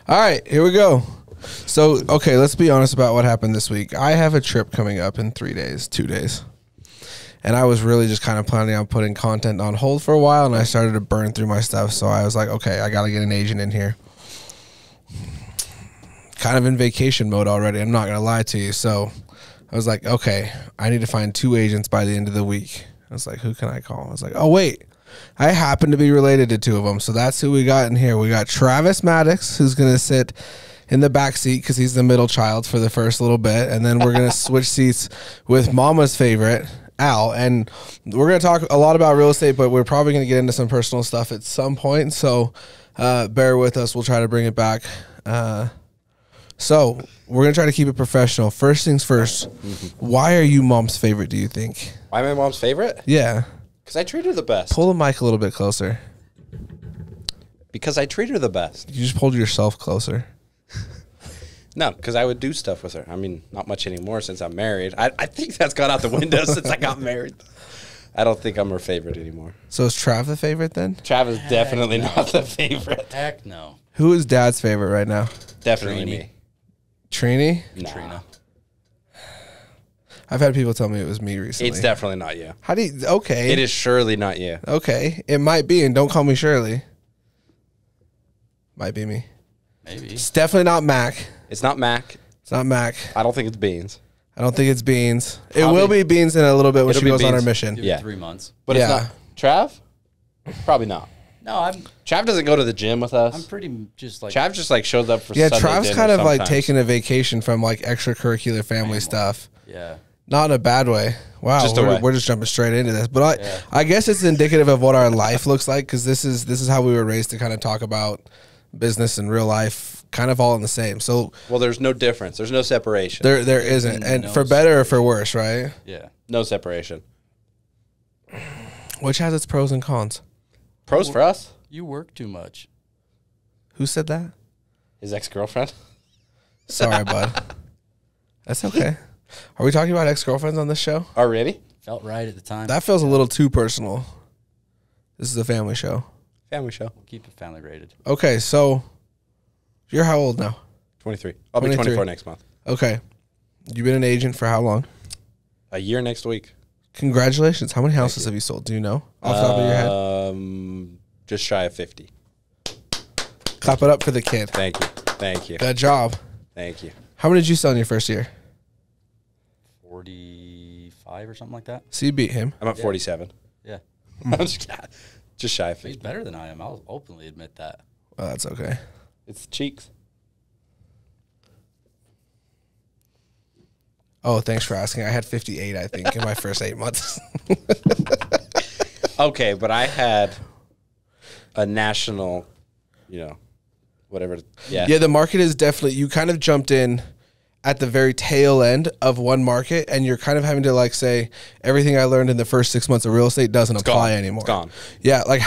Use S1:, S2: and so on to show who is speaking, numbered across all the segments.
S1: All right, here we go. So, okay, let's be honest about what happened this week. I have a trip coming up in 2 days. And I was really just kind of planning on putting content on hold for a while, and I started to burn through my stuff. So I was like, okay, I got to get an agent in here. Kind of in vacation mode already. I'm not going to lie to you. So I was like, okay, I need to find 2 agents by the end of the week. I was like, who can I call? I was like, oh, wait. I happen to be related to 2 of them. So that's who we got in here. We got Travis Maddox, who's going to sit in the back seat because he's the middle child for the first little bit. And then we're going to switch seats with Mama's favorite, Al. And we're going to talk a lot about real estate, but we're probably going to get into some personal stuff at some point. So bear with us. We'll try to bring it back. So we're going to try to keep it professional. First things first, why are you Mom's favorite, do you think?
S2: Why am I Mom's favorite?
S1: Yeah.
S2: Because I treat her the best.
S1: Pull the mic a little bit closer.
S2: Because I treat her the best.
S1: You just pulled yourself closer.
S2: No, because I would do stuff with her. I mean, not much anymore since I'm married. I think that's gone out the window since I got married. I don't think I'm her favorite anymore.
S1: So is Trav the favorite then?
S2: Trav is definitely not the favorite.
S3: Heck no.
S1: Who is Dad's favorite right now?
S2: Definitely
S3: Trini.
S2: me.
S1: Trini?
S2: Nah.
S3: Trina.
S1: I've had people tell me it was me recently.
S2: It's definitely not you.
S1: How do you, okay.
S2: It is surely not you.
S1: Okay. It might be, and don't call me Shirley. Might be me.
S3: Maybe.
S1: It's definitely not Mac.
S2: It's not Mac.
S1: It's not Mac.
S2: I don't think it's Beans.
S1: I don't think it's Beans. It
S2: Probably.
S1: will be Beans in a little bit when
S2: It'll
S1: she
S2: be
S1: goes on her
S2: Beans.
S1: mission.
S3: Give
S2: Yeah.
S3: it 3 months.
S2: But
S1: Yeah.
S2: it's not. Trav? Probably not.
S3: No, I'm
S2: Trav doesn't go to the gym with us.
S3: pretty just like
S2: Trav just like shows up for
S1: Yeah,
S2: Sunday
S1: Trav's
S2: dinner
S1: kind of like
S2: sometimes.
S1: taking a vacation from like extracurricular family stuff.
S3: yeah.
S1: Not in a bad way. Wow,
S2: Just away.
S1: we're just jumping straight into this. But I guess it's indicative of what our life looks like because this is how we were raised to kind of talk about business and real life, kind of all in the same. So
S2: Well, there's no difference. There's no separation.
S1: there isn't, and
S3: No
S1: for better or for worse, right?
S3: Yeah.
S2: No separation.
S1: Which has its pros and cons.
S2: Pros for us?
S3: You work too much.
S1: Who said that?
S2: His ex-girlfriend?
S1: Sorry, bud. That's okay. Are we talking about ex-girlfriends on this show?
S2: Already?
S3: Felt right at the time.
S1: That feels a little too personal. This is a family show.
S2: Family show.
S3: We'll keep it family rated.
S1: Okay, so you're how old now?
S2: 23. I'll be
S1: 23.
S2: 24 next month.
S1: Okay. You've been an agent for how long?
S2: A year next week.
S1: Congratulations. How many houses have you sold? Do you know off the top of your head?
S2: Just shy of 50.
S1: Clap it up for the kid.
S2: Thank you. Thank you.
S1: Good job.
S2: Thank you.
S1: How many did you sell in your first year?
S3: 45 or something like that.
S1: So you beat him.
S2: I'm at 47.
S3: Yeah.
S2: I'm just shy of
S3: He's
S2: 50.
S3: better than I am. I'll openly admit that.
S1: Well, that's okay.
S2: It's the cheeks.
S1: Oh, thanks for asking. I had 58, I think, in my first 8 months.
S2: Okay, but I had a national, whatever. Yeah.
S1: Yeah, the market is definitely, you kind of jumped in at the very tail end of one market, and you're kind of having to like say, everything I learned in the first 6 months of real estate doesn't apply anymore.
S2: It's gone.
S1: Yeah, like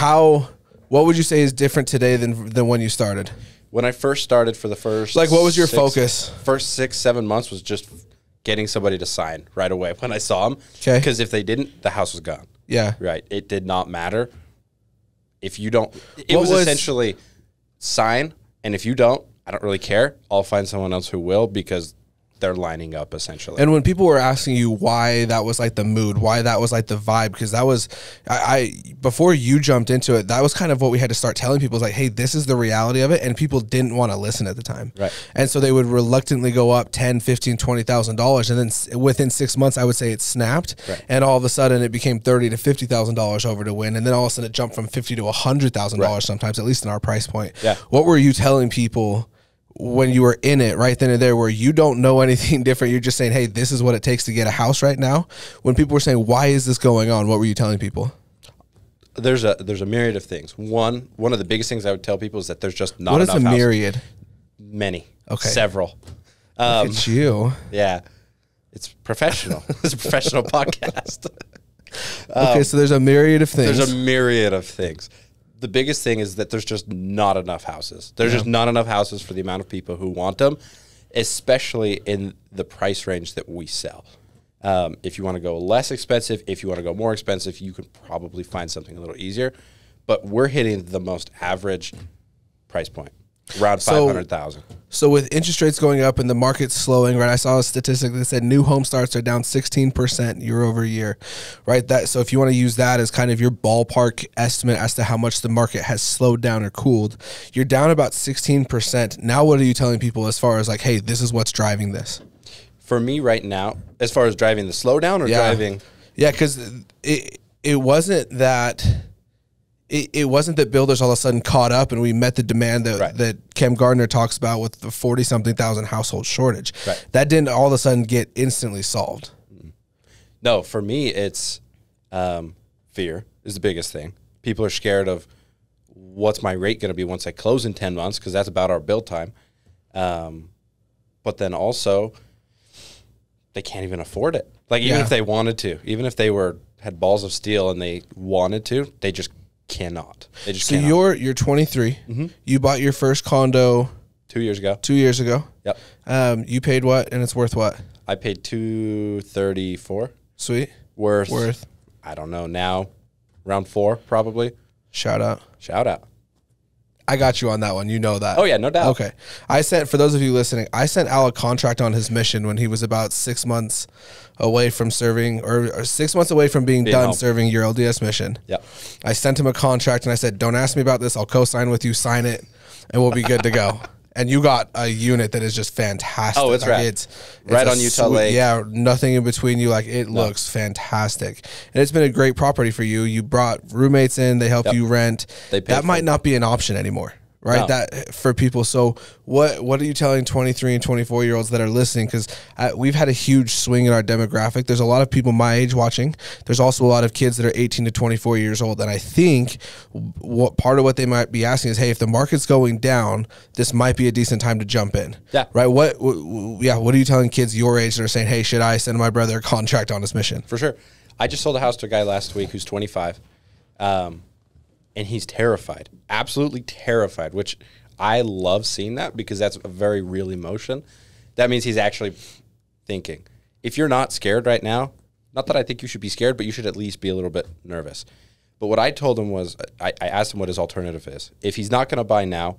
S1: what would you say is different today than when you started?
S2: When I first started for the first...
S1: Like, what was your focus?
S2: First 6-7 months was just getting somebody to sign right away when I saw them.
S1: Okay.
S2: Because if they didn't, the house was gone.
S1: Yeah.
S2: Right. It did not matter. If you don't... It was essentially sign, and if you don't, I don't really care. I'll find someone else who will because they're lining up essentially.
S1: And when people were asking you why that was like the mood, why that was like the vibe, because that was, I before you jumped into it, that was kind of what we had to start telling people is like, hey, this is the reality of it. And people didn't want to listen at the time.
S2: Right.
S1: And so they would reluctantly go up $10,000, $15,000, $20,000. And then within 6 months, I would say it snapped.
S2: Right.
S1: And all of a sudden it became $30,000 to $50,000 over to win. And then all of a sudden it jumped from $50,000 to $100,000 sometimes, at least in our price point.
S2: Yeah.
S1: What were you telling people when you were in it right then and there, where you don't know anything different? You're just saying, hey, this is what it takes to get a house right now. When people were saying, why is this going on? What were you telling people?
S2: There's a myriad of things. One of the biggest things I would tell people is that there's just not
S1: What
S2: enough
S1: is a
S2: houses.
S1: myriad?
S2: Many.
S1: Okay.
S2: Several.
S1: Look at you.
S2: Yeah. It's professional. It's a professional podcast.
S1: Okay, so there's a myriad of things.
S2: There's a myriad of things. The biggest thing is that there's just not enough houses. There's just not enough houses for the amount of people who want them, especially in the price range that we sell. If you want to go less expensive, if you want to go more expensive, you can probably find something a little easier. But we're hitting the most average price point. around 500,000.
S1: So with interest rates going up and the market slowing, right? I saw a statistic that said new home starts are down 16% year over year, right? So if you want to use that as kind of your ballpark estimate as to how much the market has slowed down or cooled, you're down about 16%. Now, what are you telling people as far as like, hey, this is what's driving this?
S2: For me right now, as far as driving the slowdown or driving?
S1: Yeah, because it wasn't that... It wasn't that builders all of a sudden caught up and we met the demand that Cam Gardner talks about with the 40-something thousand household shortage.
S2: Right.
S1: That didn't all of a sudden get instantly solved.
S2: No, for me, it's fear is the biggest thing. People are scared of what's my rate going to be once I close in 10 months because that's about our build time. But then also, they can't even afford it. Like even if they wanted to, even if they had balls of steel and they wanted to, they just cannot. They just cannot.
S1: You're 23. You bought your first condo
S2: 2 years ago.
S1: 2 years ago.
S2: Yep.
S1: You paid what, and it's worth what?
S2: I paid $234.
S1: Sweet.
S2: Worth. I don't know now, around 4 probably.
S1: Shout out. I got you on that one. You know that.
S2: Oh yeah, no doubt.
S1: Okay. For those of you listening, I sent Al a contract on his mission when he was about 6 months away from serving, or 6 months away from being done serving your LDS mission.
S2: Yep.
S1: I sent him a contract and I said, don't ask me about this. I'll co-sign with you, sign it, and we'll be good to go. And you got a unit that is just fantastic.
S2: Oh, it's right.
S1: It's
S2: right on Utah Lake.
S1: Yeah, nothing in between you. Like, it looks fantastic. And it's been a great property for you. You brought roommates in. They helped you rent. That might not be an option anymore, right? No. That for people. So what are you telling 23 and 24-year-olds that are listening? Because we've had a huge swing in our demographic. There's a lot of people my age watching. There's also a lot of kids that are 18 to 24 years old. And I think part of what they might be asking is, hey, if the market's going down, this might be a decent time to jump in. Yeah. Right? What are you telling kids your age that are saying, hey, should I send my brother a contract on his mission?
S2: For sure. I just sold a house to a guy last week who's 25. And he's terrified, absolutely terrified, which I love seeing that because that's a very real emotion. That means he's actually thinking. If you're not scared right now, not that I think you should be scared, but you should at least be a little bit nervous. But what I told him was, I asked him what his alternative is. If he's not going to buy now,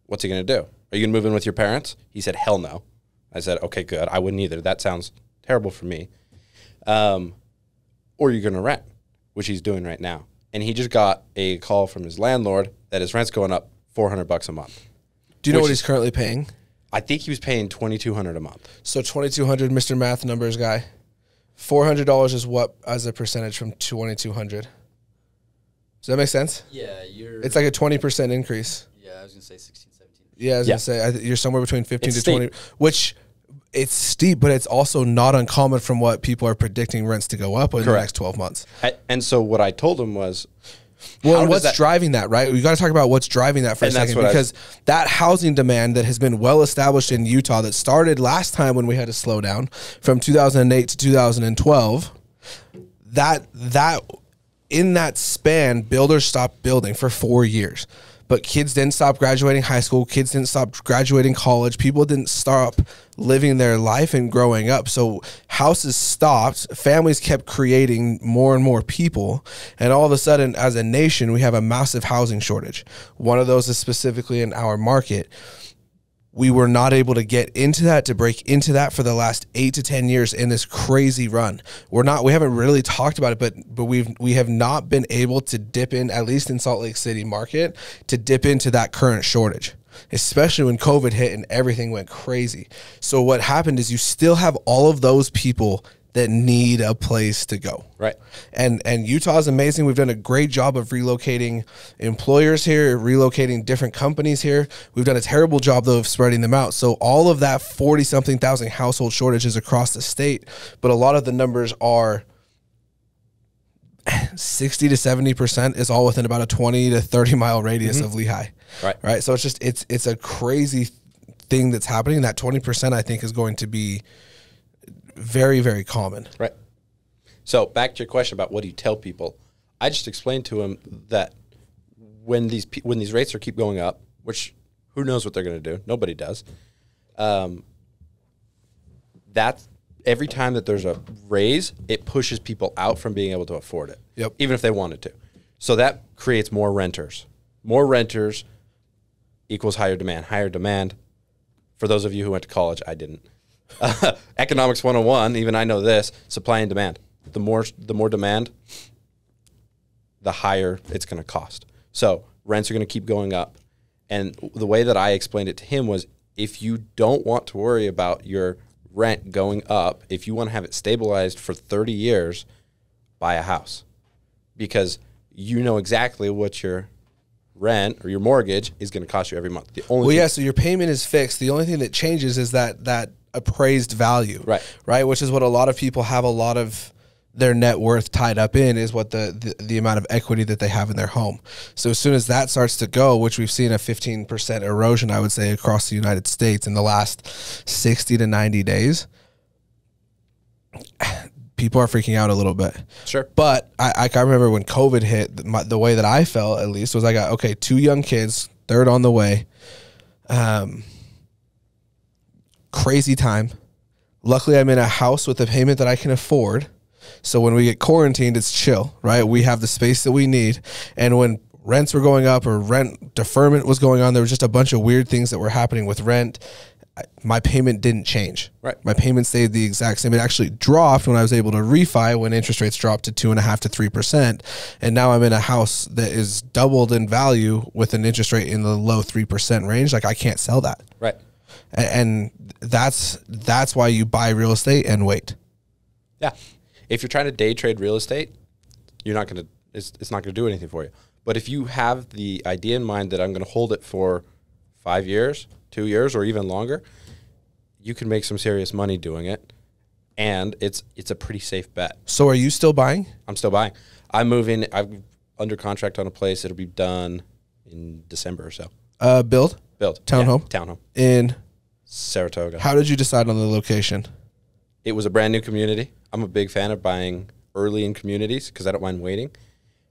S2: what's he going to do? Are you going to move in with your parents? He said, hell no. I said, okay, good. I wouldn't either. That sounds terrible for me. Or you're going to rent, which he's doing right now. And he just got a call from his landlord that his rent's going up $400 a month.
S1: Do you know what he's currently paying?
S2: I think he was paying $2,200 a month.
S1: So $2,200, Mr. Math Numbers guy. $400 is what as a percentage from $2,200? Does that make sense?
S3: Yeah,
S1: it's like a 20% increase.
S3: Yeah, I was gonna say 16, 17.
S1: Yeah, I was gonna say you're somewhere between 15 to 20, which. It's steep, but it's also not uncommon from what people are predicting rents to go up in the next 12 months.
S2: And so what I told him was...
S1: Well, what's driving that, right? We got to talk about what's driving that for a second, because that housing demand that has been well established in Utah that started last time when we had a slowdown from 2008 to 2012, that in that span, builders stopped building for 4 years. But kids didn't stop graduating high school. Kids didn't stop graduating college. People didn't stop living their life and growing up. So houses stopped. Families kept creating more and more people. And all of a sudden, as a nation, we have a massive housing shortage. One of those is specifically in our market. We were not able to get into that, to break into that for the last 8 to 10 years in this crazy run. We haven't really talked about it, but we have not been able to dip in, at least in Salt Lake City market, to dip into that current shortage, especially when COVID hit and everything went crazy. So what happened is you still have all of those people that need a place to go.
S2: Right.
S1: And Utah is amazing. We've done a great job of relocating employers here, relocating different companies here. We've done a terrible job, though, of spreading them out. So all of that 40-something thousand household shortages across the state, but a lot of the numbers are 60 to 70% is all within about a 20 to 30 mile radius of Lehigh. Right. So it's a crazy thing that's happening. That 20%, I think, is going to be very, very common.
S2: Right. So back to your question about what do you tell people, I just explained to him that when these rates keep going up, which who knows what they're going to do? Nobody does. That every time that there's a raise, it pushes people out from being able to afford it.
S1: Yep.
S2: Even if they wanted to. So that creates more renters. More renters equals higher demand. Higher demand, for those of you who went to college, I didn't. Economics 101, even I know this, supply and demand. The more demand, the higher it's going to cost. So rents are going to keep going up. And the way that I explained it to him was, if you don't want to worry about your rent going up, if you want to have it stabilized for 30 years, buy a house. Because you know exactly what your rent or your mortgage is going to cost you every month.
S1: So your payment is fixed. The only thing that changes is that appraised value. Right, which is what a lot of people have a lot of their net worth tied up in, is what the amount of equity that they have in their home. So as soon as that starts to go, which we've seen a 15% erosion, I would say, across the United States in the last 60 to 90 days, people are freaking out a little bit.
S2: Sure.
S1: But I remember when COVID hit, the way that I felt, at least, was I got, okay, 2 young kids, third on the way. Crazy time. Luckily, I'm in a house with a payment that I can afford. So when we get quarantined, it's chill, right? We have the space that we need. And when rents were going up or rent deferment was going on, there was just a bunch of weird things that were happening with rent. My payment didn't change.
S2: Right.
S1: My payment stayed the exact same. It actually dropped when I was able to refi, when interest rates dropped to 2.5% to 3%. And now I'm in a house that is doubled in value with an interest rate in the low 3% range. Like, I can't sell that.
S2: Right.
S1: And that's why you buy real estate and wait.
S2: Yeah. If you're trying to day trade real estate, you're not going to, it's not going to do anything for you. But if you have the idea in mind that I'm going to hold it for 5 years, 2 years, or even longer, you can make some serious money doing it. And it's a pretty safe bet.
S1: So are you still buying?
S2: I'm still buying. I'm moving. I'm under contract on a place. It'll be done in December or so.
S1: Build? Townhome?
S2: Yeah, townhome.
S1: In
S2: Saratoga.
S1: How did you decide on the location?
S2: It was a brand new community. I'm a big fan of buying early in communities because I don't mind waiting.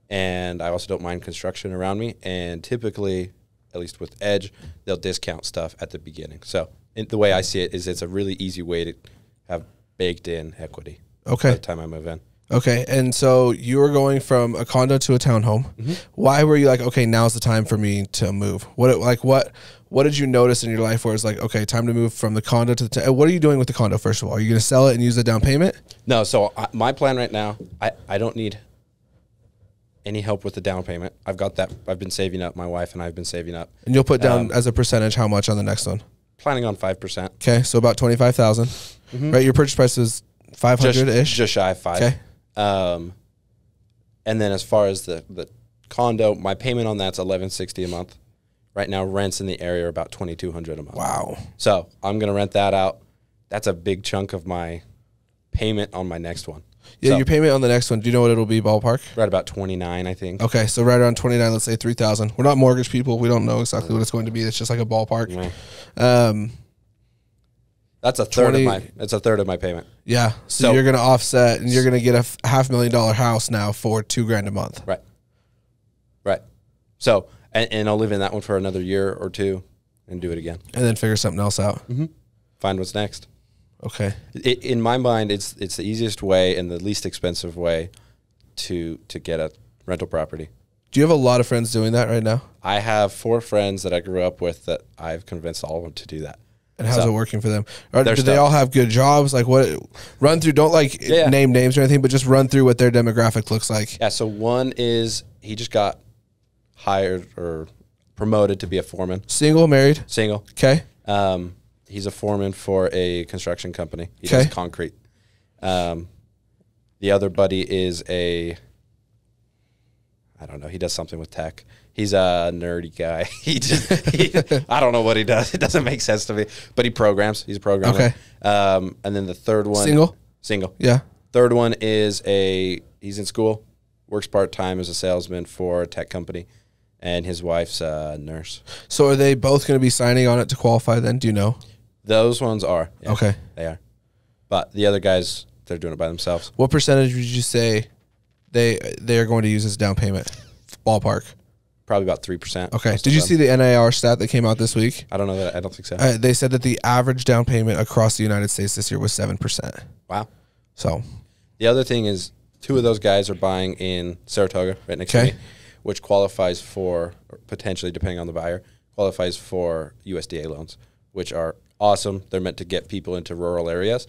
S2: And I also don't mind construction around me. And typically, at least with Edge, they'll discount stuff at the beginning. So the way I see it is, it's a really easy way to have baked in equity.
S1: Okay.
S2: By the time I move in.
S1: Okay. And so you were going from a condo to a townhome. Mm-hmm. Why were you like, okay, now's the time for me to move? What did you notice in your life where it's like, okay, time to move from the condo to the what are you doing with the condo, first of all? Are you going to sell it and use the down payment?
S2: No. So my plan right now, I don't need any help with the down payment. I've got that. I've been saving up. My wife and I have been saving up.
S1: And you'll put down as a percentage how much on the next one?
S2: Planning on 5%.
S1: Okay, so about 25,000. Mm-hmm. Right, your purchase price is 500-ish?
S2: Just shy of 5.
S1: Okay.
S2: And then as far as the condo, my payment on that's $1,160 a month. Right now, rents in the area are about $2,200 a month.
S1: Wow.
S2: So I'm going to rent that out. That's a big chunk of my payment on my next one.
S1: Yeah,
S2: so
S1: your payment on the next one, do you know what it'll be, ballpark?
S2: Right about 29, I think.
S1: Okay, so right around 29, let's say 3,000. We're not mortgage people. We don't know exactly what it's going to be. It's just like a ballpark.
S2: Mm. That's a third of my. It's a third of my payment.
S1: Yeah, so you're going to offset, and you're going to get a $500,000 house now for $2,000 a month.
S2: Right. Right. So, and I'll live in that one for another year or two, and do it again,
S1: and then figure something else out.
S2: Mm-hmm. Find what's next.
S1: Okay.
S2: In my mind, it's the easiest way and the least expensive way to get a rental property.
S1: Do you have a lot of friends doing that right now?
S2: I have 4 friends that I grew up with that I've convinced all of them to do that.
S1: And how's it working for them? Do they all have good jobs? Like, what? Run through. Don't name names or anything, but just run through what their demographic looks like.
S2: Yeah. So one is he just got hired or promoted to be a foreman.
S1: Single, married,
S2: single.
S1: Okay.
S2: He's a foreman for a construction company. He does concrete. The other buddy is I don't know. He does something with tech. He's a nerdy guy. I don't know what he does. It doesn't make sense to me. But he programs. He's a programmer.
S1: Okay.
S2: And then the third one. Single.
S1: Yeah.
S2: Third one is he's in school, works part-time as a salesman for a tech company, and his wife's a nurse. So
S1: are they both going to be signing on it to qualify then? Do you know?
S2: Those ones are. Yeah,
S1: okay.
S2: They are. But the other guys, they're doing it by themselves.
S1: What percentage would you say they are going to use as down payment? Ballpark.
S2: Probably about 3%.
S1: Okay. Did you see the NAR stat that came out this week?
S2: I don't know that. I don't think so.
S1: They said that the average down payment across the United States this year was 7%.
S2: Wow.
S1: So
S2: the other thing is 2 of those guys are buying in Saratoga, right next to me, which qualifies for, or potentially, depending on the buyer, qualifies for USDA loans, which are awesome. They're meant to get people into rural areas.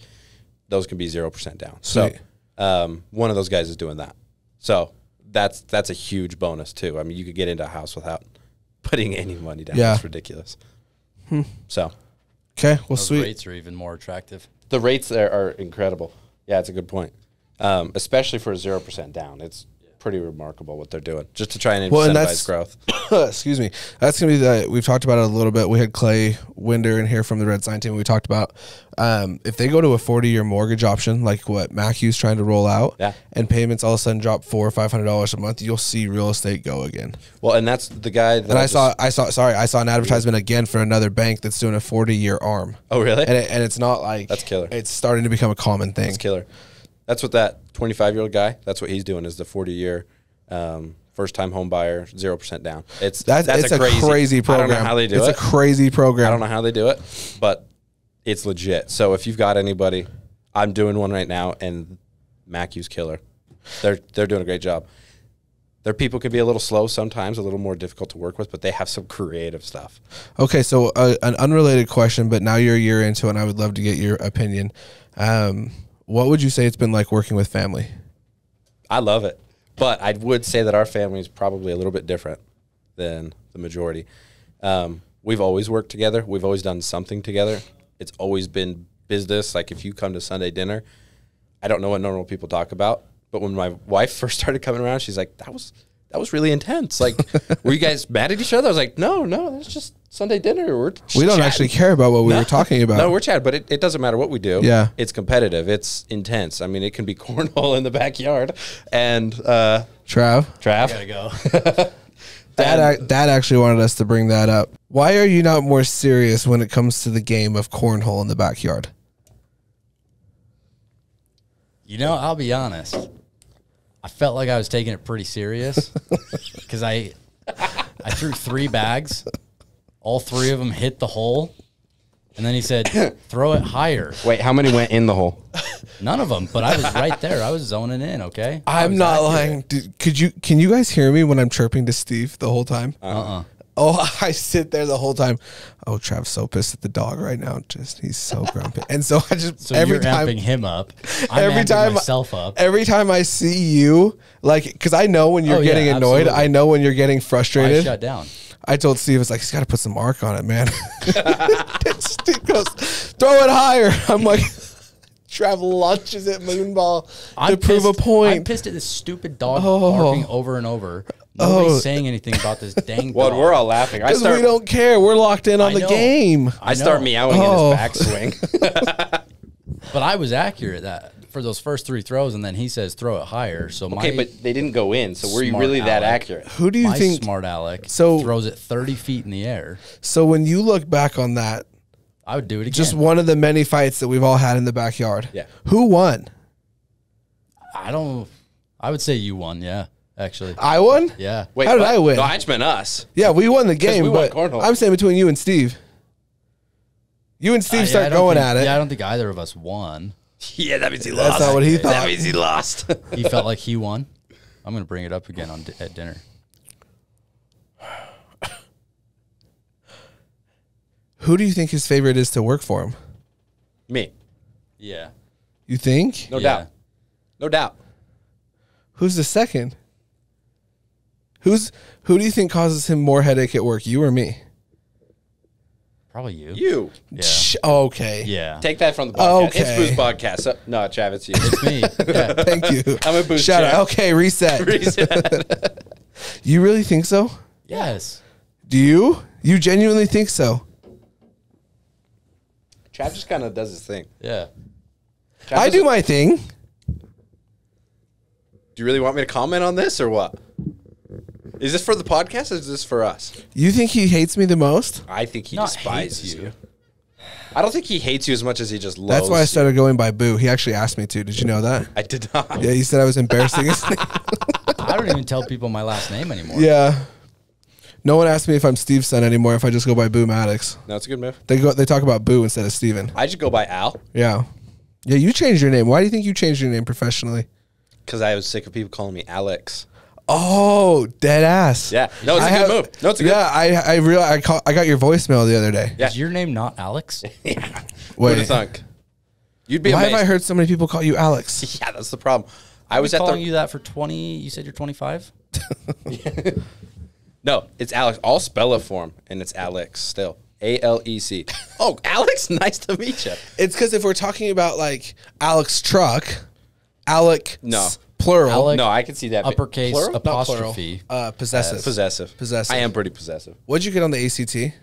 S2: Those can be 0% down.
S1: Sweet.
S2: So one of those guys is doing that. So that's a huge bonus too. I mean, you could get into a house without putting any money down.
S1: Yeah.
S2: It's ridiculous. So.
S1: Okay, well,
S3: Those
S1: sweet.
S3: rates are even more attractive.
S2: The rates there are incredible. Yeah, it's a good point. Especially for 0% down. It's pretty remarkable what they're doing just to try and incentivize growth.
S1: Excuse me. That's going to be we've talked about it a little bit. We had Clay Winder in here from the Red Sign team. We talked about if they go to a 40-year mortgage option, like what Mackew's trying to roll out, and payments all of a sudden drop $400 or $500 a month, you'll see real estate go again.
S2: Well, and that's the guy that
S1: I saw an advertisement again for another bank that's doing a 40-year arm.
S2: Oh, really?
S1: And it's not like
S2: that's killer.
S1: It's starting to become a common thing.
S2: That's killer. That's what that 25-year-old guy, that's what he's doing is the 40-year first-time home buyer, 0% down. It's a crazy program.
S1: I
S2: don't know how they do it.
S1: It's a crazy program.
S2: I don't know how they do it, but it's legit. So if you've got anybody, I'm doing one right now, and Mackew's killer. They're doing a great job. Their people can be a little slow sometimes, a little more difficult to work with, but they have some creative stuff.
S1: Okay, so an unrelated question, but now you're a year into it, and I would love to get your opinion. What would you say it's been like working with family?
S2: I love it. But I would say that our family is probably a little bit different than the majority. We've always worked together. We've always done something together. It's always been business. Like if you come to Sunday dinner, I don't know what normal people talk about, but when my wife first started coming around, she's like, that was really intense. Like, were you guys mad at each other? I was like, no, that's just Sunday dinner.
S1: We don't actually care about what we were talking about.
S2: No, we're chatting, but it doesn't matter what we do.
S1: Yeah.
S2: It's competitive. It's intense. I mean, it can be cornhole in the backyard. And
S1: Trav?
S3: I gotta go.
S1: Dad actually wanted us to bring that up. Why are you not more serious when it comes to the game of cornhole in the backyard?
S3: You know, I'll be honest. I felt like I was taking it pretty serious because I threw 3 bags. All 3 of them hit the hole. And then he said, throw it higher.
S2: Wait, how many went in the hole?
S3: None of them, but I was right there. I was zoning in, okay?
S1: I'm not lying. Dude, can you guys hear me when I'm chirping to Steve the whole time? Oh, I sit there the whole time. Oh, Trav's so pissed at the dog right now. He's so grumpy. And so I just
S3: you're amping him up. I'm amping myself up.
S1: Every time I see you, like, because I know when you're getting annoyed. Absolutely. I know when you're getting frustrated.
S3: I shut down.
S1: I told Steve, it's like, he's got to put some mark on it, man. Steve goes, throw it higher. I'm like, Trav launches it moonball to prove a point.
S3: I'm pissed at this stupid dog barking over and over. Nobody's saying anything about this dang dog.
S2: Well, we're all laughing.
S1: Because we don't care. We're locked in on the game.
S2: I start meowing in his backswing.
S3: But I was accurate for those first 3 throws, and then he says throw it higher. So
S2: okay, but they didn't go in. So were you really that accurate?
S1: Who do you think?
S3: Smart Alec throws it 30 feet in the air.
S1: So when you look back on that,
S3: I would do it again.
S1: Just one of the many fights that we've all had in the backyard.
S2: Yeah.
S1: Who won?
S3: I would say you won, yeah. Actually,
S1: I won?
S3: Yeah.
S1: Wait, how did I win?
S2: No, I just meant us.
S1: Yeah, we won the game,
S2: we
S1: but
S2: won cornhole.
S1: I'm saying between you and Steve. You and Steve start going at it.
S3: Yeah, I don't think either of us won.
S2: Yeah, that means he lost.
S1: That's not what he thought.
S2: That means he lost.
S3: He felt like he won. I'm going to bring it up again at dinner.
S1: Who do you think his favorite is to work for him?
S2: Me.
S3: Yeah.
S1: You think?
S2: No doubt. No doubt.
S1: Who's the second? Who do you think causes him more headache at work, you or me?
S3: Probably you.
S2: You.
S3: Yeah.
S1: Okay.
S3: Yeah.
S2: Take that from the podcast.
S1: Okay.
S2: It's Boo's podcast. So, no, Trav, it's you.
S3: It's me. Yeah.
S1: Thank you.
S2: I'm a Boo's
S1: Shout
S2: chair.
S1: out. Okay, reset. You really think so?
S3: Yes.
S1: Do you? You genuinely think so?
S2: Trav just kind of does his thing.
S3: Yeah.
S1: I do my thing.
S2: Do you really want me to comment on this or what? Is this for the podcast or is this for us?
S1: You think he hates me the most?
S2: I think he
S3: Not
S2: despises
S3: hates
S2: you. I don't think he hates you as much as he just loathes
S1: That's why I started going by Boo. He actually asked me to. Did you know that?
S2: I did not.
S1: Yeah, he said I was embarrassing his name.
S3: I don't even tell people my last name anymore.
S1: Yeah. No one asks me if I'm Steve's son anymore if I just go by Boo Maddox.
S2: No, it's a good move.
S1: They talk about Boo instead of Steven.
S2: I just go by Al.
S1: Yeah. Yeah, you changed your name. Why do you think you changed your name professionally?
S2: Because I was sick of people calling me Alex.
S1: Oh, dead ass.
S2: Yeah. No, it's a good move. No, it's a good.
S1: Yeah, I realized I got your voicemail the other day.
S2: Yeah.
S3: Is your name not Alex?
S2: Yeah. Who'd
S1: Wait,
S2: have thunk? You'd be
S1: why
S2: amazed.
S1: have I heard so many people call you Alex?
S2: Yeah, that's the problem. I was at
S3: calling
S2: the.
S3: you that for 20. You said you're 25.
S2: No, it's Alex. I'll spell it for him, and it's Alex still. Alec. Oh, Alex, nice to meet you.
S1: It's because if we're talking about like Alex Truck, Alec,
S2: No.
S1: plural,
S3: Alec,
S2: No, I can see that.
S3: uppercase
S2: Plural? Not plural.
S3: apostrophe.
S1: Possessive.
S2: Possessive. I am pretty possessive.
S1: What'd you get on the ACT?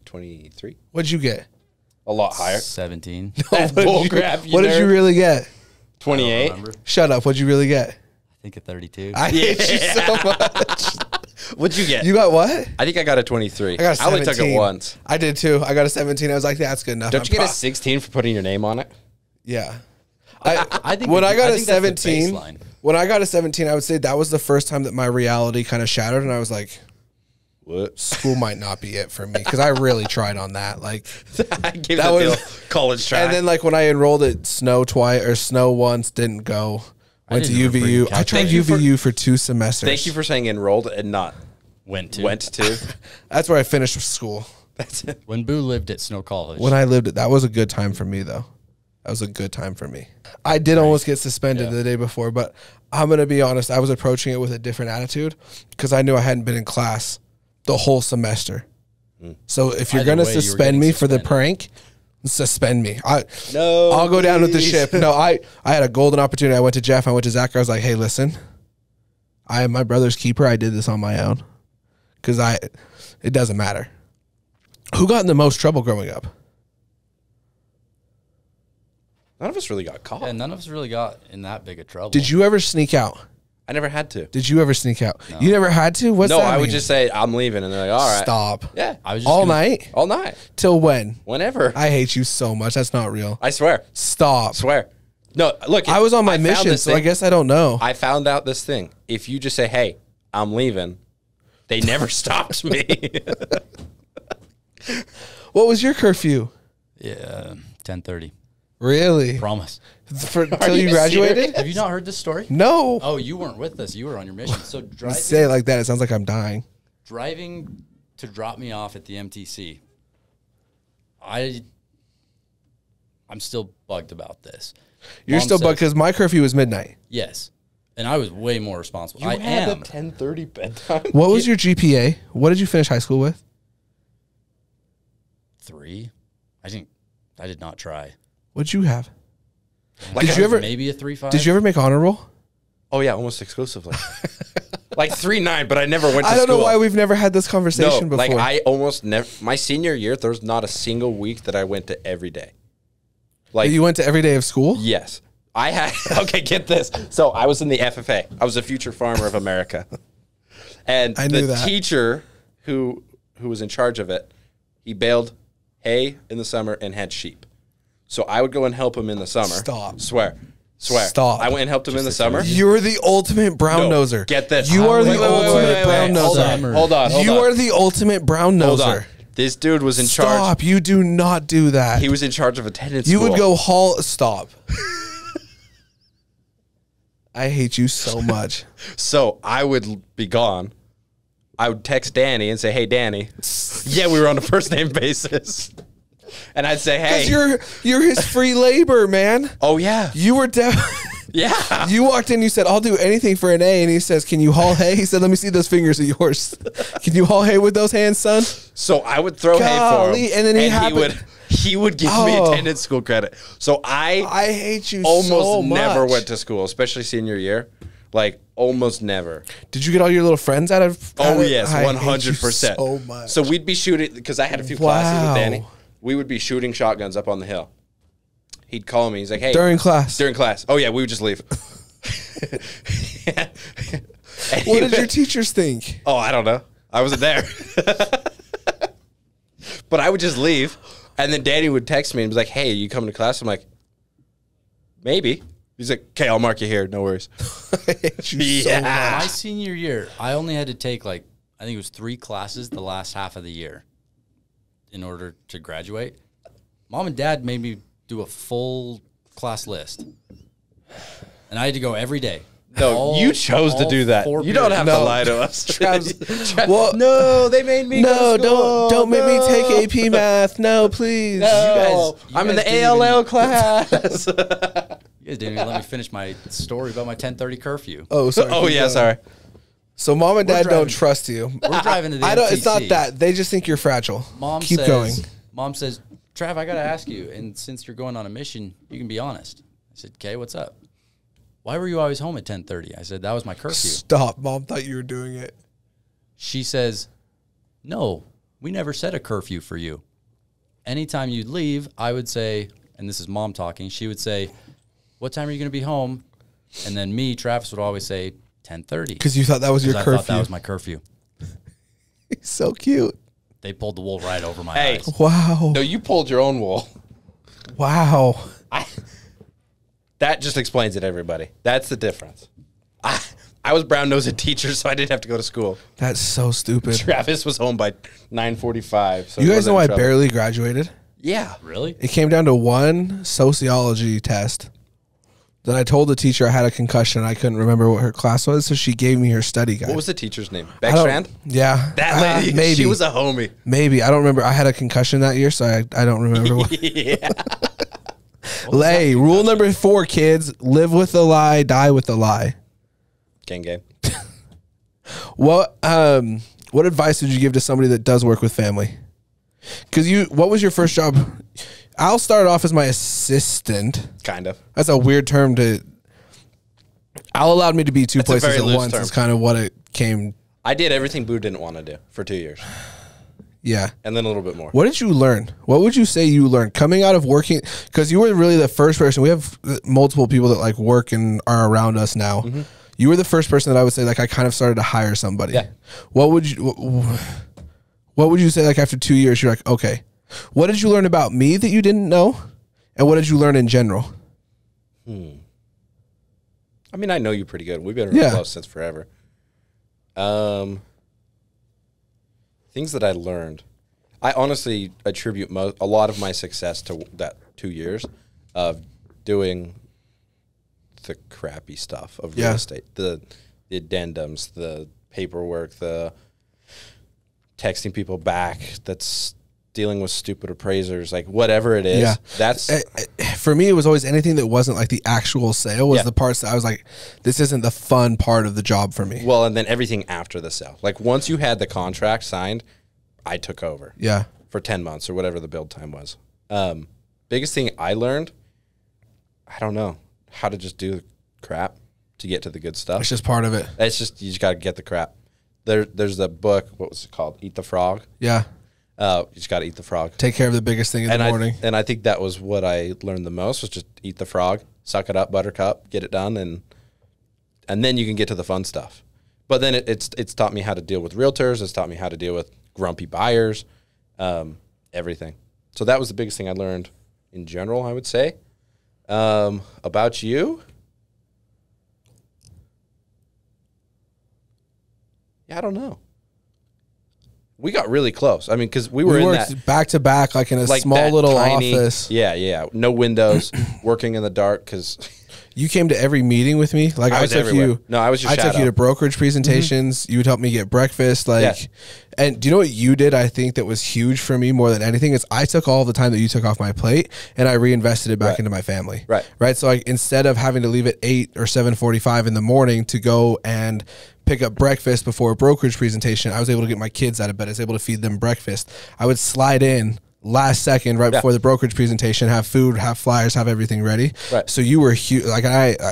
S2: 23.
S1: What'd you get?
S2: A lot higher.
S3: 17.
S2: That's bull crap.
S1: What did you really get?
S2: 28.
S3: I
S1: Shut up. What'd you really get?
S3: think at 32.
S1: I hate you so much.
S2: What'd you get?
S1: You got what?
S2: I think I got a 23.
S1: I got a 17.
S2: I only took it once.
S1: I did too. I got a 17. I was like, that's good enough.
S2: Don't you get a 16 for putting your name on it?
S1: Yeah.
S3: I think
S1: when I got a
S3: think that's the
S1: 17,
S3: baseline.
S1: when I got a 17, I would say that was the first time that my reality kind of shattered, and I was like,
S2: What?
S1: school might not be it for me because I really tried on that. Like,
S2: I gave
S1: That
S2: that
S1: was-
S2: the college try.
S1: and then like when I enrolled at Snow twice or Snow once, didn't go. Went to
S3: didn't remember you
S1: UVU. I tried
S2: Thank you for-
S1: UVU for 2 semesters.
S2: Thank you for saying enrolled and not
S3: Went to.
S2: went to.
S1: That's where I finished school.
S2: That's it.
S3: When Boo lived at Snow College.
S1: When I lived it, that was a good time for me, though. That was a good time for me. I did almost get suspended the day before, but I'm going to be honest. I was approaching it with a different attitude because I knew I hadn't been in class the whole semester. So if you're
S3: Either
S1: going to
S3: way, you were
S1: suspend
S3: getting
S1: me for the
S3: suspended.
S1: prank, suspend me.
S2: No,
S1: I'll go down with the
S2: please.
S1: ship. No, I had a golden opportunity. I went to Jeff. I went to Zach. I was like, hey, listen, I am my brother's keeper. I did this on my own because it doesn't matter. Who got in the most trouble growing up?
S2: None of us really got caught.
S3: Yeah, none of us really got in that big of trouble.
S1: Did you ever sneak out?
S2: I never had to.
S1: Did you ever sneak out? You never had to? What's
S2: No,
S1: that
S2: I would
S1: mean?
S2: just say I'm leaving, and they're like, all right,
S1: Stop.
S2: Yeah,
S3: I was just
S1: All
S3: gonna-
S1: night?
S2: all night,
S1: Till when?
S2: whenever.
S1: I hate you so much. That's not real.
S2: I swear,
S1: Stop.
S2: swear. No, look,
S1: I was on my
S2: found
S1: mission,
S2: this
S1: so I
S2: thing.
S1: guess I don't know.
S2: I found out this thing. If you just say, "Hey, I'm leaving," they never stopped me.
S1: What was your curfew?
S3: Yeah, 10:30.
S1: Really?
S3: Promise.
S1: Till you
S2: you
S1: graduated?
S2: serious?
S3: Have you not heard this story?
S1: No.
S3: Oh, you weren't with us. You were on your mission. So
S1: Say it like that. It sounds like I'm dying.
S3: driving to drop me off at the MTC. I'm still bugged about this.
S1: You're
S3: Mom
S1: still
S3: says-
S1: bugged because my curfew was midnight.
S3: Yes. And I was way more responsible.
S2: You
S3: I
S2: had
S3: am.
S2: a 10:30 bedtime.
S1: What was your GPA? What did you finish high school with?
S3: 3. I did not try.
S1: What'd you have?
S2: Like
S1: Did you ever?
S3: Maybe a 3.5.
S1: Did you ever make honor roll?
S2: Oh yeah, almost exclusively. Like 3.9, but I never went to
S1: I don't
S2: school.
S1: know why we've never had this conversation
S2: No,
S1: before.
S2: like I almost never. My senior year, there's not a single week that I went to every day. Like
S1: you went to every day of school?
S2: yes, I had. Okay, get this. So I was in the FFA. I was a Future Farmer of America, and
S1: I knew
S2: the
S1: that.
S2: teacher who was in charge of it, he baled hay in the summer and had sheep. So I would go and help him in the summer.
S1: Stop.
S2: Swear.
S1: Stop.
S2: I went and helped him in the summer.
S1: You're the ultimate brown
S2: No,
S1: noser.
S2: get this.
S1: You are the
S2: Wait, wait, wait,
S1: ultimate
S2: wait, wait,
S1: brown
S2: wait. Hold
S1: noser.
S2: on. Hold on. Hold
S1: You
S2: on.
S1: are the ultimate brown
S2: Hold on.
S1: noser.
S2: This dude was in charge.
S1: Stop. You do not do that.
S2: He was in charge of attendance.
S1: You
S2: school.
S1: would go haul. Stop. I hate you so much.
S2: So I would be gone. I would text Danny and say, "Hey, Danny." Yeah, we were on a first name basis. And I'd say, "Hey."
S1: Because you're his free labor, man.
S2: Oh yeah.
S1: You were
S2: Yeah.
S1: You walked in, you said, "I'll do anything for an A," and he says, "Can you haul hay?" He said, "Let me see those fingers of yours. Can you haul hay with those hands, son?"
S2: So I would throw hay for
S1: Golly,
S2: him.
S1: and then
S2: he would give me
S1: Oh.
S2: attendance school credit. So I
S1: hate you
S2: almost
S1: so much.
S2: never went to school, especially senior year. Like almost never.
S1: Did you get all your little friends out of?
S2: Oh yes,
S1: I hate you
S2: 100%.
S1: So much.
S2: So we'd be shooting because I had a few classes
S1: Wow.
S2: with Danny. We would be shooting shotguns up on the hill. He'd call me. He's like, "Hey."
S1: During class.
S2: During class. Oh yeah, we would just leave.
S1: What did your teachers think?
S2: Oh, I don't know. I wasn't there. But I would just leave. And then Danny would text me and be like, "Hey, you coming to class?" I'm like, "Maybe." He's like, "Okay, I'll mark you here. No worries."
S1: I hate you so
S2: Yeah.
S1: much.
S3: My senior year, I only had to take I think it was 3 classes the last half of the year in order to graduate. Mom and Dad made me do a full class list. And I had to go every day.
S2: No, you chose to do that. You don't have to lie to us.
S1: Well,
S2: no, they made me
S1: no,
S2: go to school.
S1: don't make me take AP math. No, please.
S2: No,
S3: You
S2: I'm in
S3: guys
S2: the
S3: didn't
S2: ALL class.
S3: You guys didn't even let me finish my story about my 10:30 curfew.
S1: Oh, sorry.
S2: Oh, yeah, sorry.
S1: So mom and dad don't
S3: driving-
S1: trust you.
S3: We're driving to the
S1: I don't. It's not
S3: MTC.
S1: that. They just think you're fragile. Keep going.
S3: Mom says, Trav, I got to ask you, and since you're going on a mission, you can be honest. I said, okay, what's up? Why were you always home at 10:30? I said, that was my curfew.
S1: Stop. Mom thought you were doing it.
S3: She says, no, we never set a curfew for you. Anytime you'd leave, I would say, and this is mom talking, she would say, what time are you going to be home? And then me, Travis, would always say 10:30.
S1: Because you thought that was your
S3: I
S1: curfew.
S3: thought that was my curfew.
S1: He's so cute.
S3: They pulled the wool right over my eyes.
S1: Wow.
S2: No, you pulled your own wool.
S1: Wow.
S2: That just explains it, everybody. That's the difference. I was brown-nosed teacher, so I didn't have to go to school.
S1: That's so stupid.
S2: Travis was home by 9:45. So
S1: You
S2: he
S1: guys
S2: wasn't
S1: know
S2: in
S1: I
S2: trouble.
S1: barely graduated?
S2: Yeah.
S3: Really?
S1: It came down to one sociology test. Then I told the teacher I had a concussion. I couldn't remember what her class was, so she gave me her study guide.
S2: What was the teacher's name?
S1: I don't-
S2: Beckstrand?
S1: Yeah.
S2: That lady,
S1: maybe.
S2: she was a homie.
S1: Maybe. I don't remember. I had a concussion that year, so I don't remember. What.
S2: Yeah.
S1: Lay, rule number 4, kids. Live with the lie, die with the lie.
S2: Gang.
S1: What advice would you give to somebody that does work with family? Because what was your first job? I'll start off as my assistant.
S2: Kind of.
S1: That's a weird term to. Al allowed me to be two
S2: That's a
S1: places
S2: very
S1: at
S2: loose
S1: once.
S2: term.
S1: Is kind of what it came.
S2: I did everything Boo didn't want to do for 2 years.
S1: Yeah.
S2: And then a little bit more.
S1: What did you learn? What would you say you learned coming out of working? Because you were really the first person. We have multiple people that like work and are around us now.
S2: Mm-hmm.
S1: You were the first person that I would say like I kind of started to hire somebody.
S2: Yeah.
S1: What would you say like after 2 years? You're like, okay, what did you learn about me that you didn't know, and what did you learn in general?
S2: I mean, I know you pretty good. We've been really close since forever. Things that I learned. I honestly attribute a lot of my success to that 2 years of doing the crappy stuff of real estate. The addendums, the paperwork, the texting people back, that's dealing with stupid appraisers, like whatever it is.
S1: Yeah.
S2: That's
S1: For me, it was always anything that wasn't like the actual sale was the parts that I was like, this isn't the fun part of the job for me.
S2: well, and then everything after the sale. Like once you had the contract signed, I took over.
S1: Yeah.
S2: For 10 months or whatever the build time was. Biggest thing I learned, I don't know, how to just do crap to get to the good stuff.
S1: It's just part of it.
S2: It's just, you just got to get the crap. There's the book, what was it called? Eat the Frog.
S1: Yeah.
S2: You just got to eat the frog.
S1: Take care of the biggest thing in the morning.
S2: And I think that was what I learned the most, was just eat the frog, suck it up, buttercup, get it done, and then you can get to the fun stuff. But then it's taught me how to deal with realtors. It's taught me how to deal with grumpy buyers, everything. So that was the biggest thing I learned in general, I would say. About you? Yeah, I don't know. We got really close. I mean, because we were in
S1: worked
S2: that
S1: back to back, like in a small
S2: that
S1: little
S2: tiny,
S1: office.
S2: Yeah. No windows, working in the dark because
S1: You came to every meeting with me. Like
S2: I was
S1: took
S2: everywhere.
S1: you.
S2: No, I was your
S1: I took
S2: shadow.
S1: you to brokerage presentations. You would help me get breakfast. Like,
S2: Yeah.
S1: and do you know what you did? I think that was huge for me more than anything is I took all the time that you took off my plate and I reinvested it back
S2: Right.
S1: into my family.
S2: Right.
S1: Right. So like instead of having to leave at 8 or 7:45 in the morning to go and pick up breakfast before a brokerage presentation, I was able to get my kids out of bed. I was able to feed them breakfast. I would slide in last second right before the brokerage presentation, have food, have flyers, have everything ready.
S2: Right.
S1: So you were huge. Like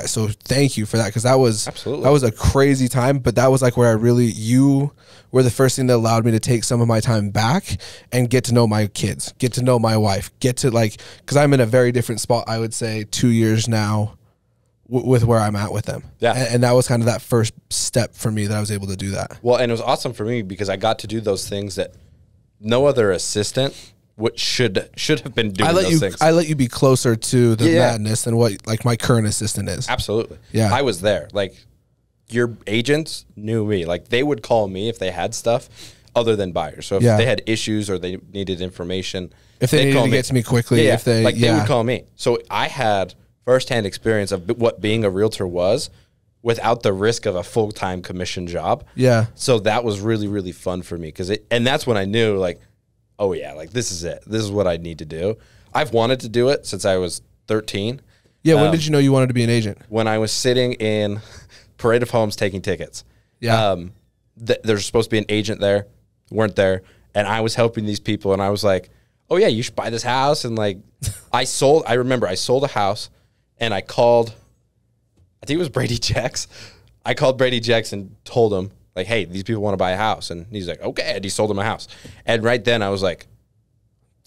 S1: so thank you for that. Cause that was,
S2: Absolutely.
S1: that was a crazy time, but that was like where you were the first thing that allowed me to take some of my time back and get to know my kids, get to know my wife, get to like, cause I'm in a very different spot, I would say 2 years now with where I'm at with them.
S2: Yeah.
S1: And that was kind of that first step for me that I was able to do that.
S2: Well, and it was awesome for me because I got to do those things that no other assistant should have been doing those things.
S1: I let you be closer to the
S2: Yeah.
S1: madness than what like my current assistant is.
S2: Absolutely.
S1: Yeah.
S2: I was there. Like, your agents knew me. Like, they would call me if they had stuff other than buyers. So if
S1: Yeah.
S2: they had issues or they needed information,
S1: If they
S2: they'd
S1: needed
S2: call
S1: to get to me quickly,
S2: Yeah,
S1: if they
S2: would call me. So I had firsthand experience of what being a realtor was without the risk of a full-time commission job.
S1: Yeah.
S2: So that was really, really fun for me and that's when I knew like, oh yeah, like this is it. This is what I need to do. I've wanted to do it since I was 13.
S1: Yeah. When did you know you wanted to be an agent?
S2: When I was sitting in Parade of Homes taking tickets.
S1: Yeah.
S2: There's supposed to be an agent there, weren't there. And I was helping these people and I was like, oh yeah, you should buy this house. And like, I remember I sold a house and I called, I think it was Brady Jecks. I called Brady Jecks and told him, like, hey, these people want to buy a house. And he's like, okay. And he sold him a house. And right then I was like,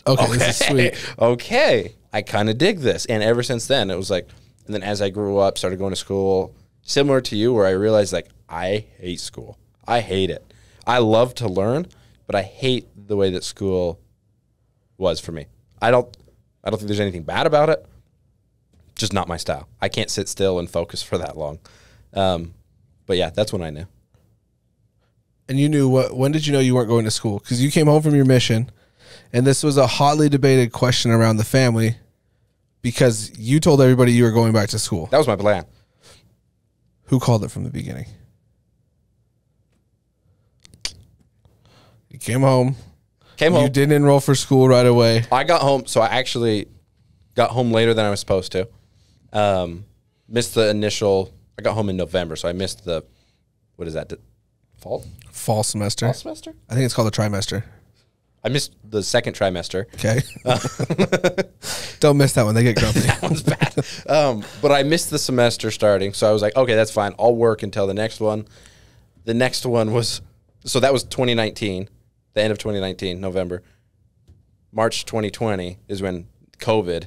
S1: okay. This is sweet.
S2: Okay. I kind of dig this. And ever since then, it was like, and then as I grew up, started going to school, similar to you, where I realized, like, I hate school. I hate it. I love to learn, but I hate the way that school was for me. I don't think there's anything bad about it. Just not my style. I can't sit still and focus for that long. But yeah, that's when I knew.
S1: And you knew when did you know you weren't going to school? Because you came home from your mission, and this was a hotly debated question around the family because you told everybody you were going back to school.
S2: That was my plan.
S1: Who called it from the beginning? You came home. You didn't enroll for school right away.
S2: I got home, so I actually got home later than I was supposed to. Missed the initial. I got home in November, so I missed the. What is that?
S1: Fall semester.
S2: Fall semester?
S1: I think it's called a trimester.
S2: I missed the second trimester.
S1: Okay. Don't miss that one. They get grumpy.
S2: That one's bad. But I missed the semester starting, so I was like, okay, that's fine. I'll work until the next one. The next one was, so that was 2019, the end of 2019, November. March 2020 is when COVID.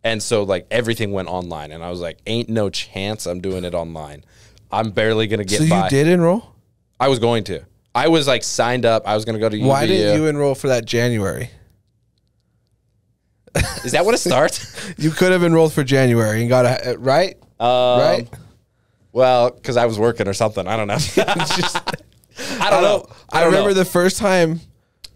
S2: And so, like, everything went online. And I was like, ain't no chance I'm doing it online. I'm barely going to get by.
S1: So you did enroll?
S2: I was going to. I was, like, signed up. I was going to go to UVU.
S1: Why didn't you enroll for that January?
S2: Is that when it starts?
S1: You could have enrolled for January and got a, right? Right?
S2: Well, because I was working or something. I don't know. I don't know.
S1: I remember the first time.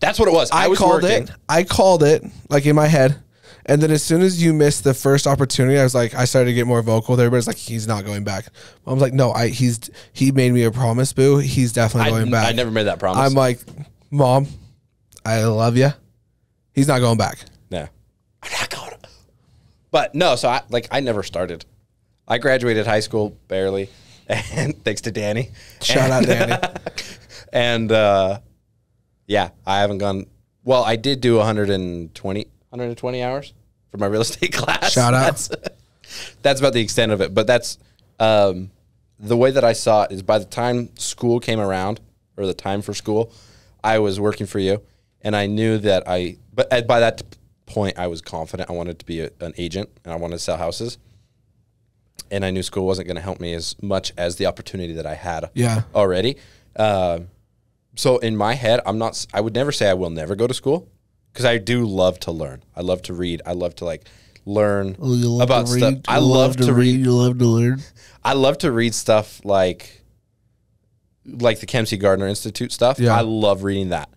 S2: That's what it was. I was
S1: called
S2: working.
S1: it. I called it, like, in my head. And then as soon as you missed the first opportunity, I was like, I started to get more vocal. Everybody's like, he's not going back. I was like, no, he made me a promise, boo. He's definitely going back.
S2: I never made that promise.
S1: I'm like, Mom, I love you. He's not going back.
S2: No. I'm not going. But no, so I never started. I graduated high school barely, and thanks to Danny.
S1: Shout out Danny.
S2: And yeah, I haven't gone. Well, I did do 120 hours for my real estate class.
S1: Shout out.
S2: That's about the extent of it. But that's the way that I saw it is by the time school came around, or the time for school, I was working for you, and I knew that but by that point, I was confident I wanted to be an agent, and I wanted to sell houses. And I knew school wasn't going to help me as much as the opportunity that I had already. So in my head, I would never say I will never go to school, because I do love to learn. I love to read. I love to, like, learn about stuff. I love to read.
S1: You love to learn.
S2: I love to read stuff like the Kempsey Gardner Institute stuff.
S1: Yeah.
S2: I love reading that.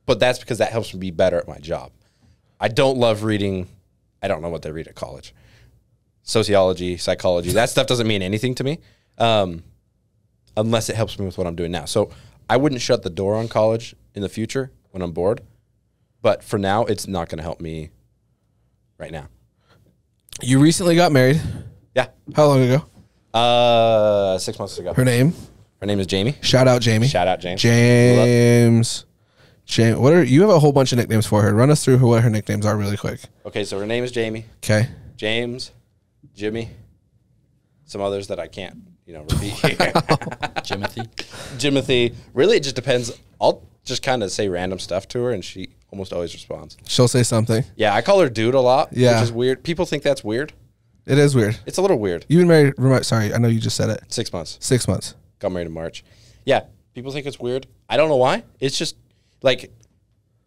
S2: But that's because that helps me be better at my job. I don't love reading. I don't know what they read at college. Sociology, psychology, that stuff doesn't mean anything to me, unless it helps me with what I'm doing now. So I wouldn't shut the door on college in the future when I'm bored, but for now, it's not going to help me right now.
S1: You recently got married.
S2: Yeah.
S1: How long ago?
S2: 6 months ago.
S1: Her name?
S2: Her name is Jamie.
S1: Shout out Jamie.
S2: Shout out James.
S1: James. You have a whole bunch of nicknames for her. Run us through what her nicknames are really quick.
S2: Okay, so her name is Jamie.
S1: Okay.
S2: James, Jimmy, some others that I can't, repeat here. Jimothy. Really, it just depends. I'll just kind of say random stuff to her, and she almost always responds.
S1: She'll say something.
S2: Yeah, I call her dude a lot, which is weird. People think that's weird.
S1: It is weird.
S2: It's a little weird.
S1: You've been married, sorry, I know you just said it.
S2: 6 months.
S1: 6 months.
S2: Got married in March. Yeah, people think it's weird. I don't know why. It's just, like,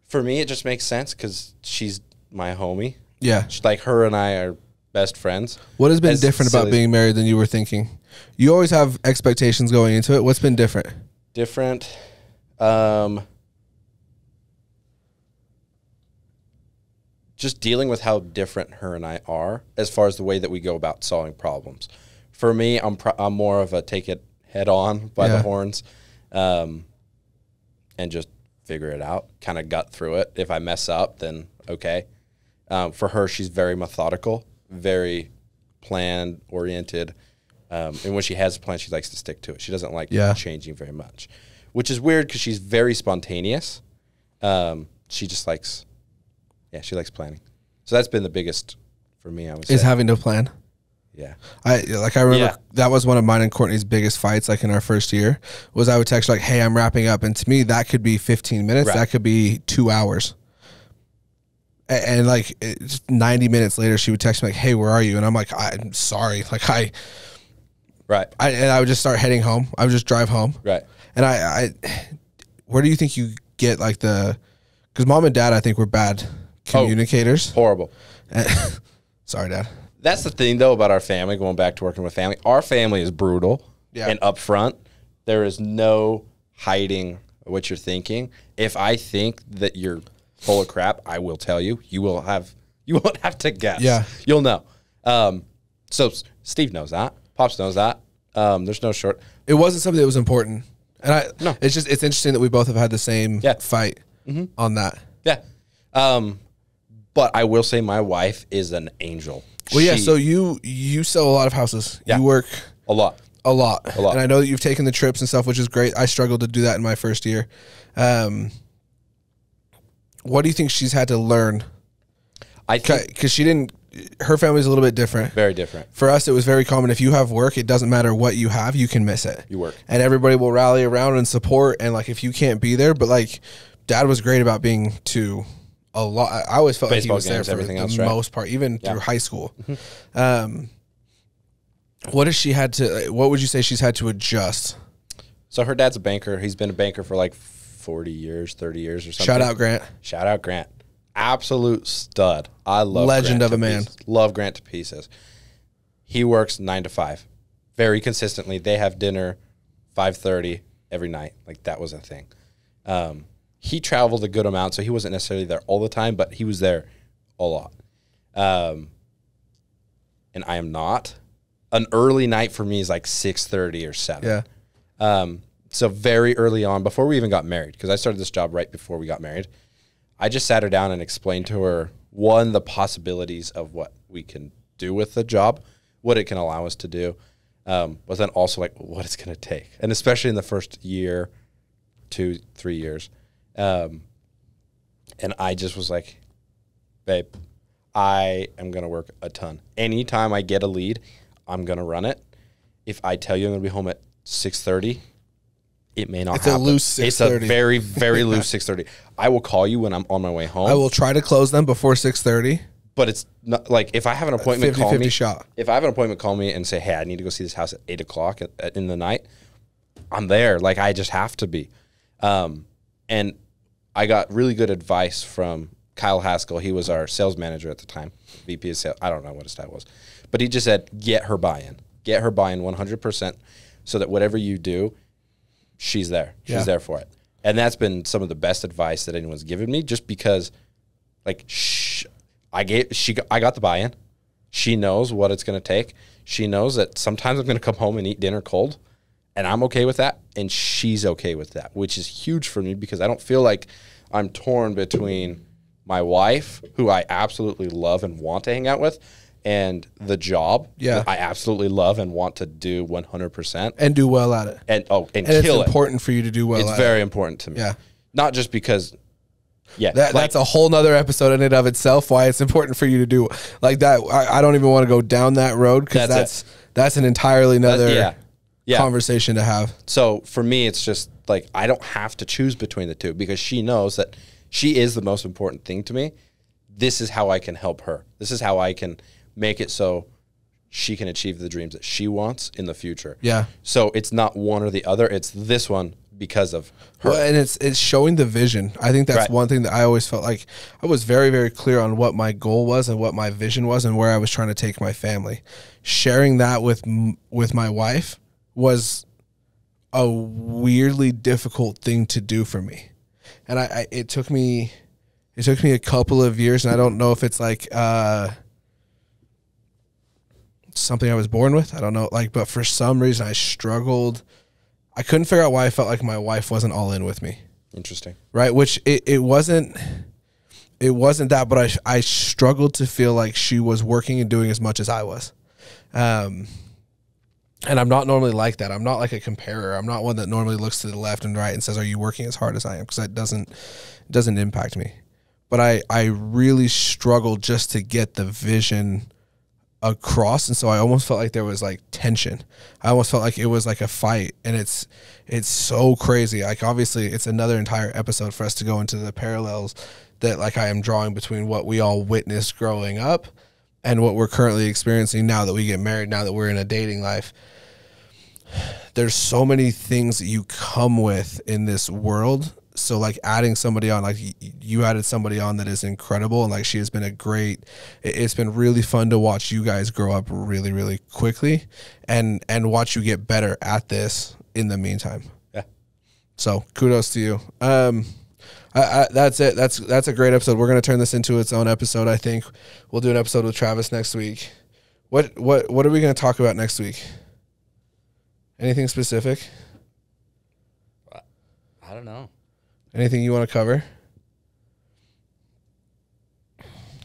S2: for me, it just makes sense because she's my homie.
S1: Yeah.
S2: Like, her and I are best friends.
S1: What has been different about being married than you were thinking? You always have expectations going into it. What's been different? Just dealing with how different her and I are as far as the way that we go about solving problems.
S2: For me, I'm more of a take it head on by the horns, and just figure it out, kind of gut through it. If I mess up, then okay. For her, she's very methodical, very plan oriented. And when she has a plan, she likes to stick to it. She doesn't like changing very much, which is weird because she's very spontaneous. She just likes, she likes planning. So that's been the biggest for me, I would say.
S1: Is having to plan.
S2: Yeah.
S1: I remember that was one of mine and Courtney's biggest fights, like in our first year, was I would text her like, hey, I'm wrapping up. And to me, that could be 15 minutes. That could be 2 hours. And like 90 minutes later, she would text me like, hey, where are you? And I'm like, I'm sorry. Like I would just start heading home. I would just drive home.
S2: Right.
S1: And I where do you think you get like because mom and dad, I think, were bad communicators.
S2: Horrible.
S1: Sorry, Dad.
S2: That's the thing, though, about our family, going back to working with family. Our family is brutal and upfront. There is no hiding what you're thinking. If I think that you're full of crap, I will tell you. You won't have to guess.
S1: Yeah.
S2: You'll know. So Steve knows that. Pops knows that. There's no short.
S1: It wasn't something that was important. And it's interesting that we both have had the same fight on that.
S2: Yeah. But I will say my wife is an angel.
S1: Well, so you sell a lot of houses. Yeah. You work
S2: a lot.
S1: And I know that you've taken the trips and stuff, which is great. I struggled to do that in my first year. What do you think she's had to learn? I think because her family's a little bit different.
S2: Very different.
S1: For us, it was very common. If you have work, it doesn't matter what you have, you can miss it.
S2: You work.
S1: And everybody will rally around and support. And like, if you can't be there, but like Dad was great about being to a lot. I always felt
S2: baseball
S1: like he was
S2: games,
S1: there for
S2: everything
S1: the
S2: else,
S1: most part, even through high school. What would you say she's had to adjust?
S2: So her dad's a banker. He's been a banker for like 40 years, 30 years or something.
S1: Shout out Grant.
S2: Absolute stud. I love
S1: legend
S2: Grant
S1: of a man.
S2: Love Grant to pieces. He works 9 to 5 very consistently. They have dinner 5:30 every night. Like that was a thing. He traveled a good amount, so he wasn't necessarily there all the time, but he was there a lot. And I am not. An early night for me is like 6:30 or 7.
S1: Yeah.
S2: So very early on, before we even got married, because I started this job right before we got married, I just sat her down and explained to her, one, the possibilities of what we can do with the job, what it can allow us to do, but then also like what it's going to take. And especially in the first year, 2, 3 years. And I just was like, babe, I am going to work a ton. Anytime I get a lead, I'm going to run it. If I tell you I'm going to be home at 6:30, it may not happen.
S1: It's a loose 6:30.
S2: It's a very, very loose 6:30. I will call you when I'm on my way home.
S1: I will try to close them before 6:30.
S2: But it's not like if I have an appointment,
S1: 50-50 shot.
S2: If I have an appointment, call me and say, hey, I need to go see this house at 8 o'clock in the night. I'm there. Like I just have to be. And I got really good advice from Kyle Haskell. He was our sales manager at the time, VP of sales. I don't know what his title was. But he just said, get her buy-in. Get her buy-in 100% so that whatever you do, she's there. She's there for it. And that's been some of the best advice that anyone's given me, just because, like, I got the buy-in. She knows what it's going to take. She knows that sometimes I'm going to come home and eat dinner cold, and I'm okay with that, and she's okay with that, which is huge for me because I don't feel like I'm torn between my wife, who I absolutely love and want to hang out with, and the job that I absolutely love and want to do 100%.
S1: And do well at it.
S2: And kill it.
S1: It's important for you to do well at it.
S2: It's very important to me.
S1: Yeah.
S2: Not just because,
S1: that's a whole nother episode in and of itself, why it's important for you to do like that. I don't even want to go down that road because that's an entirely another conversation to have.
S2: So for me, it's just like I don't have to choose between the two because she knows that she is the most important thing to me. This is how I can help her. This is how I can make it so she can achieve the dreams that she wants in the future.
S1: Yeah.
S2: So it's not one or the other. It's this one because of her.
S1: Well, and it's showing the vision. I think that's one thing that I always felt like I was very, very clear on what my goal was and what my vision was and where I was trying to take my family. Sharing that with my wife was a weirdly difficult thing to do for me. And it took me a couple of years, and I don't know if it's like something I was born with. I don't know, like, but for some reason I struggled. I couldn't figure out why I felt like my wife wasn't all in with me.
S2: Interesting.
S1: Right. Which it wasn't that, but I struggled to feel like she was working and doing as much as I was. And I'm not normally like that. I'm not like a comparer. I'm not one that normally looks to the left and right and says, are you working as hard as I am? Because that doesn't impact me. But I really struggled just to get the vision across, and so I almost felt like there was like tension. I almost felt like it was like a fight, and it's so crazy. Like, obviously it's another entire episode for us to go into the parallels that like I am drawing between what we all witnessed growing up and what we're currently experiencing now that we get married, now that we're in a dating life. There's so many things that you come with in this world. So like adding somebody on, like you added somebody on that is incredible, and like she has been it's been really fun to watch you guys grow up really, really quickly and watch you get better at this in the meantime.
S2: Yeah.
S1: So kudos to you. That's it. That's a great episode. We're going to turn this into its own episode. I think we'll do an episode with Travis next week. What are we going to talk about next week? Anything specific?
S3: I don't know.
S1: Anything you want to cover?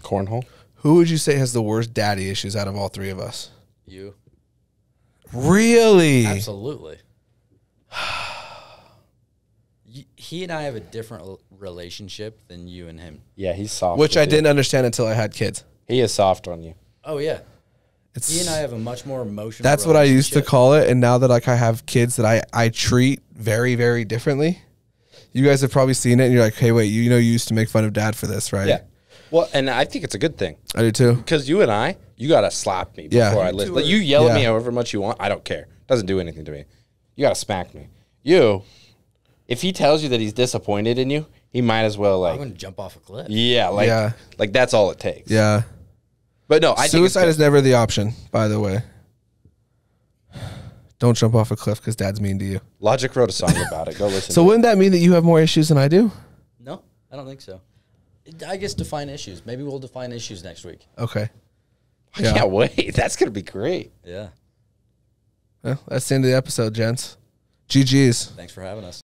S2: Cornhole.
S1: Who would you say has the worst daddy issues out of all three of us?
S3: You.
S1: Really?
S3: Absolutely. He and I have a different relationship than you and him.
S2: Yeah, he's soft.
S1: Which
S2: with
S1: I
S2: you.
S1: didn't understand until I had kids.
S2: He is soft on you.
S3: Oh, yeah.
S1: It's,
S3: He and I have a much more emotional
S1: that's what I used to
S3: relationship.
S1: call it, and now that like I have kids that I treat very, very differently. You guys have probably seen it, and you're like, hey, wait, you used to make fun of dad for this, right?
S2: Yeah. Well, and I think it's a good thing.
S1: I do too.
S2: Because you and I, you got to slap me before
S1: Yeah.
S2: I listen. Like, you yell at me
S1: Yeah.
S2: however much you want. I don't care. Doesn't do anything to me. You got to smack me. You, if he tells you that he's disappointed in you, he might as well
S3: I'm
S2: like,
S3: going to jump off a cliff.
S2: yeah, like that's all it takes.
S1: Yeah.
S2: But no, I think
S1: Suicide is never the option, by the way. Don't jump off a cliff because dad's mean to you.
S2: Logic wrote a song about it. Go listen.
S1: So wouldn't that mean that you have more issues than I do?
S3: No, I don't think so. I guess define issues. Maybe we'll define issues next week.
S1: Okay.
S2: I can't wait. That's gonna be great.
S3: Yeah.
S1: Well, that's the end of the episode, gents. GG's.
S3: Thanks for having us.